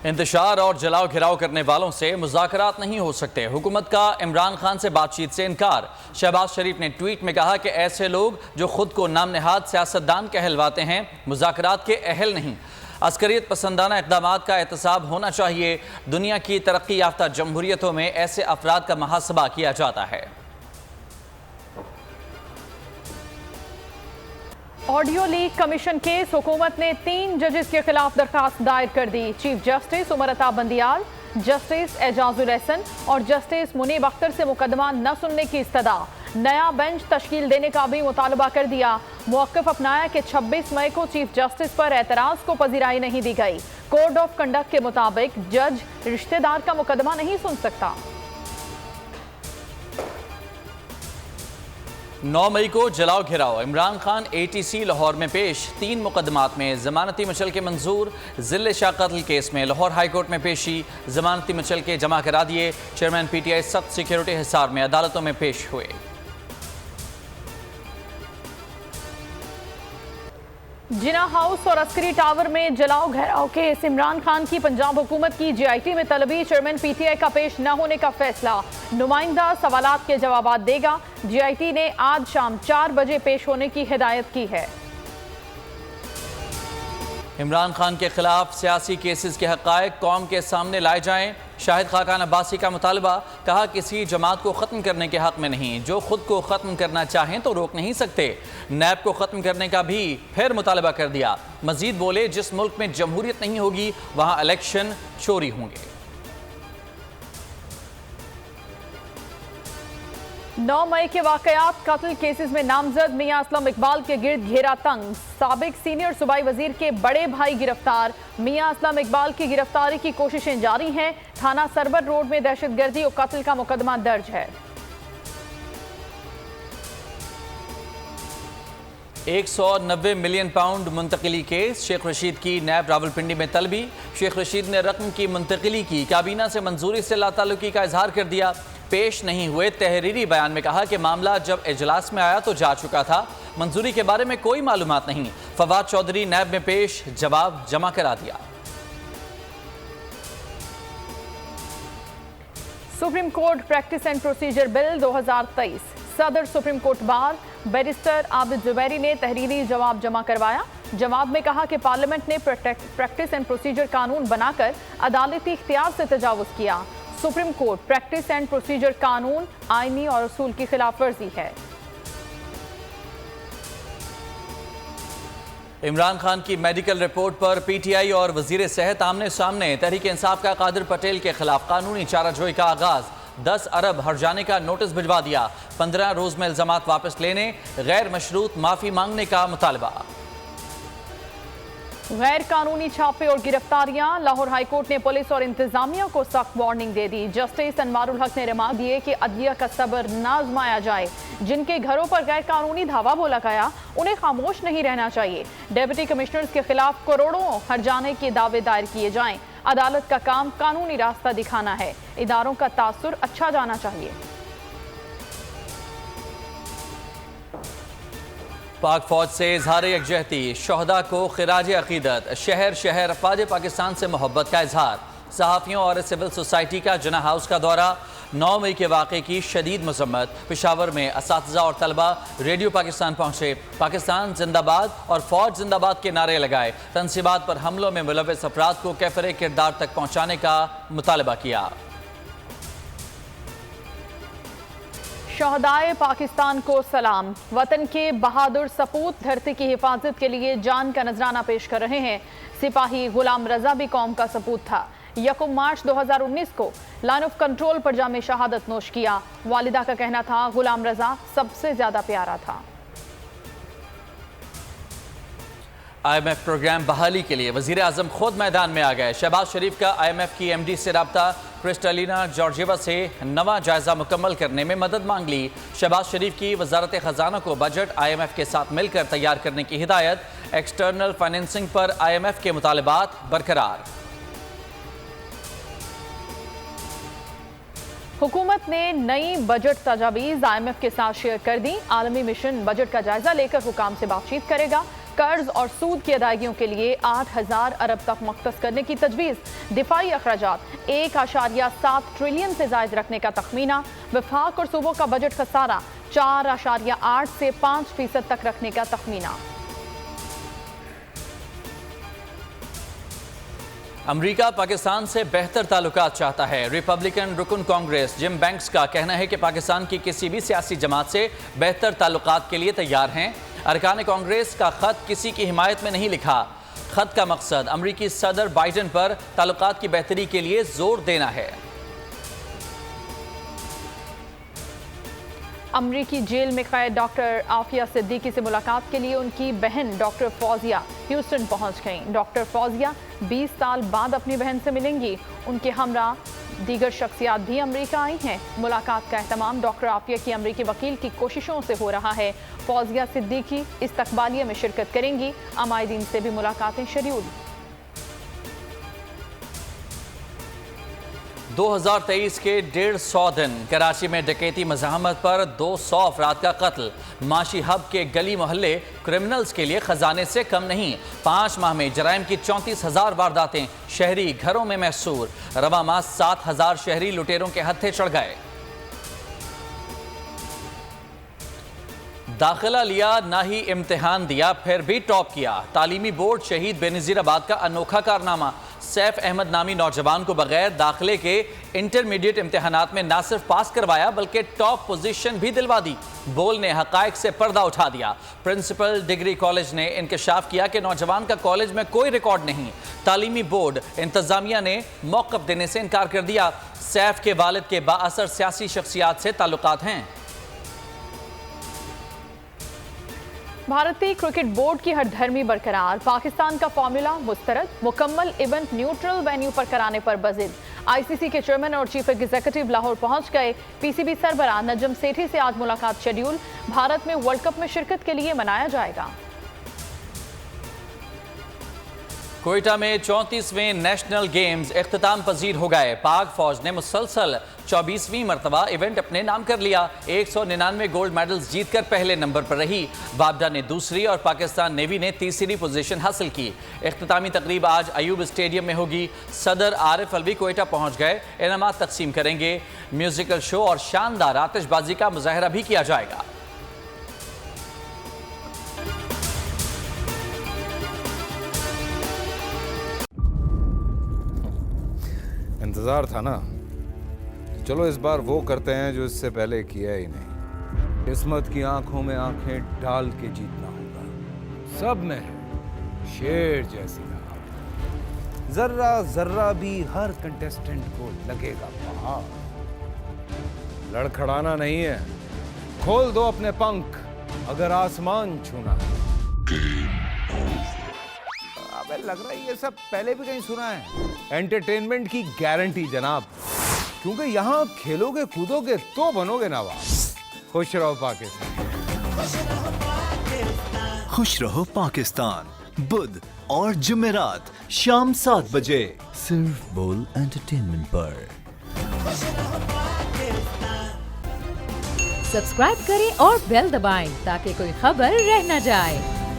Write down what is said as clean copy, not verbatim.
इंतशार और जलाओ घिराव करने वालों से मुज़ाकरात नहीं हो सकते। हुकूमत का इमरान खान से बातचीत से इनकार। शहबाज शरीफ ने ट्वीट में कहा कि ऐसे लोग जो खुद को नाम नहाद सियासतदान कहलवाते हैं मुज़ाकरात के अहल नहीं। अस्करियत पसंदाना इक़दामात का एहतसाब होना चाहिए। दुनिया की तरक्की याफ्ता जमहूरियतों में ऐसे अफराद का मुहासबा किया जाता है। ऑडियो लीक कमीशन केस, हुकूमत ने 3 जजेस के खिलाफ दरखास्त दायर कर दी। Chief justice Umar Ata Bandial, justice Ejazul Ehsan और जस्टिस मुनीब अख्तर से मुकदमा न सुनने की इस्तदा। नया बेंच तश्कील देने का भी मुतालबा कर दिया। मौक़िफ़ अपनाया कि 26 मई को चीफ जस्टिस पर एतराज़ को पजीराई नहीं दी गई। कोड ऑफ कंडक्ट के मुताबिक जज रिश्तेदार का मुकदमा नहीं सुन सकता। 9 मई को जलाओ घिराओ, इमरान खान ATC लाहौर में पेश। 3 मुकदमात में जमानती मचल के मंजूर। जिले शाह कत्ल केस में लाहौर हाई कोर्ट में पेशी, जमानती मचल के जमा करा दिए। चेयरमैन PTI सख्त सिक्योरिटी हिसार में अदालतों में पेश हुए। जिना हाउस और अस्करी टावर में जलाओ घेराव केस, इमरान खान की पंजाब हुकूमत की GIT में तलबी। चेयरमैन PTI का पेश न होने का फैसला। नुमाइंदा सवालात के जवाब देगा। GIT ने आज शाम 4 बजे पेश होने की हिदायत की है। इमरान खान के खिलाफ सियासी केसेस के हक़ाइक़ कौम के सामने लाए जाएं। शाहिद खाकान अब्बासी का मुतालबा, कहा किसी जमात को ख़त्म करने के हक़ में नहीं, जो खुद को ख़त्म करना चाहें तो रोक नहीं सकते। नैब को ख़त्म करने का भी फिर मुतालबा कर दिया। मजीद बोले, जिस मुल्क में जमहूरियत नहीं होगी वहाँ इलेक्शन चोरी होंगे। 9 मई के वाकयात, कत्ल केसेस में नामजद मियां असलम इकबाल के गिर्द घेरा तंग। साबिक सीनियर सूबाई वजीर के बड़े भाई गिरफ्तार। मियां असलम इकबाल की गिरफ्तारी की कोशिशें जारी हैं। थाना सरबर रोड में दहशतगर्दी और कत्ल का मुकदमा दर्ज है। 190 मिलियन पाउंड मुंतकिली केस, शेख रशीद की नैब रावलपिंडी में तलबी। शेख रशीद ने रकम की मुंतकिली की, काबीना से मंजूरी से लाताल्लुकी का इजहार कर दिया। पेश नहीं हुए तहरीरी बयान में कहा कि मामला जब इजलास में आया तो जा चुका था, मंजूरी के बारे में कोई मालूमात नहीं। फवाद चौधरी नैब में पेश, जवाब जमा करा दिया। Supreme court practice and procedure bill 2023, सदर supreme court bar barrister Abid Zubairi ने तहरीरी जवाब जमा करवाया। जवाब में कहा कि पार्लियामेंट ने प्रैक्टिस एंड प्रोसीजर कानून बनाकर अदालती इख्तियार से तजावुज किया। Supreme court practice and procedure कानून आईनी और उसूल की खिलाफ वर्जी है। इमरान खान की मेडिकल रिपोर्ट पर PTI और वजीर सेहत आमने सामने। तहरीक इंसाफ का कादिर पटेल के खिलाफ कानूनी चाराजोई का आगाज। 10 अरब हर्जाने का नोटिस भिजवा दिया। 15 रोज में इल्जामात वापस लेने, गैर मशरूत माफी मांगने का मुतालबा। गैर कानूनी छापे और गिरफ्तारियां, लाहौर हाईकोर्ट ने पुलिस और इंतजामिया को सख्त वार्निंग दे दी। जस्टिस अनवारुल हक ने रिमांड दिए कि अदलिया का सब्र न आजमाया जाए। जिनके घरों पर गैर कानूनी धावा बोला गया उन्हें खामोश नहीं रहना चाहिए। डिप्टी कमिश्नर्स के खिलाफ करोड़ों हर्जाने के दावे दायर किए जाएं। अदालत का काम कानूनी रास्ता दिखाना है। इदारों का तासुर अच्छा जाना चाहिए। पाक फौज से इजहार यकजहती, शहदा को खिराज अकीदत। शहर शहर अफवाज पाकिस्तान से मोहब्बत का इजहार। सहाफ़ियों और सिविल सोसाइटी का जिना हाउस का दौरा। 9 मई के वाक़े की शदीद मजम्मत। पेशावर में असातिज़ा और तलबा रेडियो पाकिस्तान पहुँचे। पाकिस्तान जिंदाबाद और फौज जिंदाबाद के नारे लगाए। तनसीबात पर हमलों में मुलव्वस अफराद को कैफरे किरदार तक पहुँचाने का मुतालबा किया। शहदाए पाकिस्तान को सलाम। वतन के बहादुर सपूत धरती की हिफाजत के लिए जान का नजराना पेश कर रहे हैं। सिपाही गुलाम रजा भी कौम का सपूत था। 1 मार्च 2019 को लाइन ऑफ कंट्रोल पर जामे शहादत नोश किया। वालिदा का कहना था गुलाम रजा सबसे ज्यादा प्यारा था। IMF प्रोग्राम बहाली के लिए वजीर आजम खुद मैदान में आ गए। शहबाज शरीफ का IMF की MD से रब्ता। क्रिस्टलिना जॉर्जियवा से नवा जायजा मुकम्मल करने में मदद मांग ली। शहबाज शरीफ की वजारत खजाना को बजट IMF के साथ मिलकर तैयार करने की हिदायत। एक्सटर्नल फाइनेंसिंग पर IMF के मुतालबात बरकरार। हुकूमत ने नई बजट तजावीज़ IMF के साथ शेयर कर दी। आलमी मिशन बजट का जायजा लेकर हुकाम से बातचीत करेगा। कर्ज और सूद की अदायगियों के लिए 8,000 अरब तक मख्तस करने की तजवीज़। दिफाई अखराजात 1.7 ट्रिलियन से जायद रखने का तखमीना। वफाक और सूबों का बजट खसारा 4.8 से 5% तक रखने का तखमीना। अमेरिका पाकिस्तान से बेहतर ताल्लुकात चाहता है। रिपब्लिकन रुकन कांग्रेस जिम बैंक्स का कहना है कि पाकिस्तान की किसी भी सियासी जमात से बेहतर ताल्लुकात के लिए तैयार हैं। अरकान कांग्रेस का खत किसी की हिमायत में नहीं लिखा। खत का मकसद अमेरिकी सदर बाइडन पर ताल्लुकात की बेहतरी के लिए जोर देना है। अमरीकी जेल में कैद डॉक्टर आफिया सिद्दीकी से मुलाकात के लिए उनकी बहन डॉक्टर फौजिया ह्यूस्टन पहुंच गईं। डॉक्टर फौजिया 20 साल बाद अपनी बहन से मिलेंगी। उनके हमरा दीगर शख्सियात भी अमरीका आई हैं। मुलाकात का एहतमाम डॉक्टर आफिया की अमरीकी वकील की कोशिशों से हो रहा है। फौजिया सिद्दीकी इस्तकबालिया में शिरकत करेंगी। अमायदीन से भी मुलाकातें शेड्यूल। 2023 के 150 दिन कराची में डकैती मज़ाहमत पर 200 अफराद का कत्ल। माशी हब के गली मोहल्ले क्रिमिनल्स के लिए खजाने से कम नहीं। 5 माह में जराइम की 34,000 वारदातें शहरी घरों में महसूर। रवा माह 7,000 शहरी लुटेरों के हत्थे चढ़ गए। दाखिला लिया ना ही इम्तिहान दिया फिर भी टॉप किया। तालीमी बोर्ड शहीद बेनज़ीराबाद का अनोखा कारनामा। सैफ अहमद नामी नौजवान को बगैर दाखिले के इंटरमीडिएट इम्तिहानात में ना सिर्फ पास करवाया बल्कि टॉप पोजीशन भी दिलवा दी। बोल ने हकायक से पर्दा उठा दिया। प्रिंसिपल डिग्री कॉलेज ने इंकशाफ किया कि नौजवान का कॉलेज में कोई रिकॉर्ड नहीं। तालीमी बोर्ड इंतजामिया ने मौक़िफ़ देने से इनकार कर दिया। सैफ के वालिद के बाअसर सियासी शख्सियात से ताल्लुकात हैं। भारतीय क्रिकेट बोर्ड की हरधर्मी बरकरार। पाकिस्तान का फॉर्मूला मुस्तरद। मुकम्मल इवेंट न्यूट्रल वेन्यू पर कराने पर बजिद। आईसीसी के चेयरमैन और चीफ एग्जीक्यूटिव लाहौर पहुंच गए। पीसीबी सरबराह नजम सेठी से आज मुलाकात शेड्यूल। भारत में वर्ल्ड कप में शिरकत के लिए मनाया जाएगा। कोयटा में 34वें नेशनल गेम्स इख्तिताम पजीर हो गए। पाक फौज ने मुसलसल 24वीं मरतबा इवेंट अपने नाम कर लिया। 199 गोल्ड मेडल्स जीतकर पहले नंबर पर रही। वापडा ने दूसरी और पाकिस्तान नेवी ने तीसरी पोजीशन हासिल की। इख्तितामी तकरीब आज अयूब स्टेडियम में होगी। सदर आरिफ अलवी कोयटा पहुंच गए। इनामात तकसीम करेंगे। म्यूजिकल शो और शानदार आतिशबाजी का मुजाहरा भी किया जाएगा। इंतज़ार था ना। चलो इस बार वो करते हैं जो इससे पहले किया ही नहीं। किस्मत की आंखों में आंखें डाल के जीतना होगा। सब में है शेर जैसी राह। जर्रा जर्रा भी हर कंटेस्टेंट को लगेगा पहाड़। लड़खड़ाना नहीं है, खोल दो अपने पंख अगर आसमान छूना है। अबे लग रहा है ये सब पहले भी कहीं सुना है। एंटरटेनमेंट की गारंटी जनाब, क्योंकि यहाँ खेलोगे कूदोगे तो बनोगे नवाब। खुश रहो पाकिस्तान। खुश रहो पाकिस्तान बुध और जुमेरात शाम 7 बजे सिर्फ बोल एंटरटेनमेंट पर। सब्सक्राइब करें और बेल दबाएं ताकि कोई खबर रह न जाए।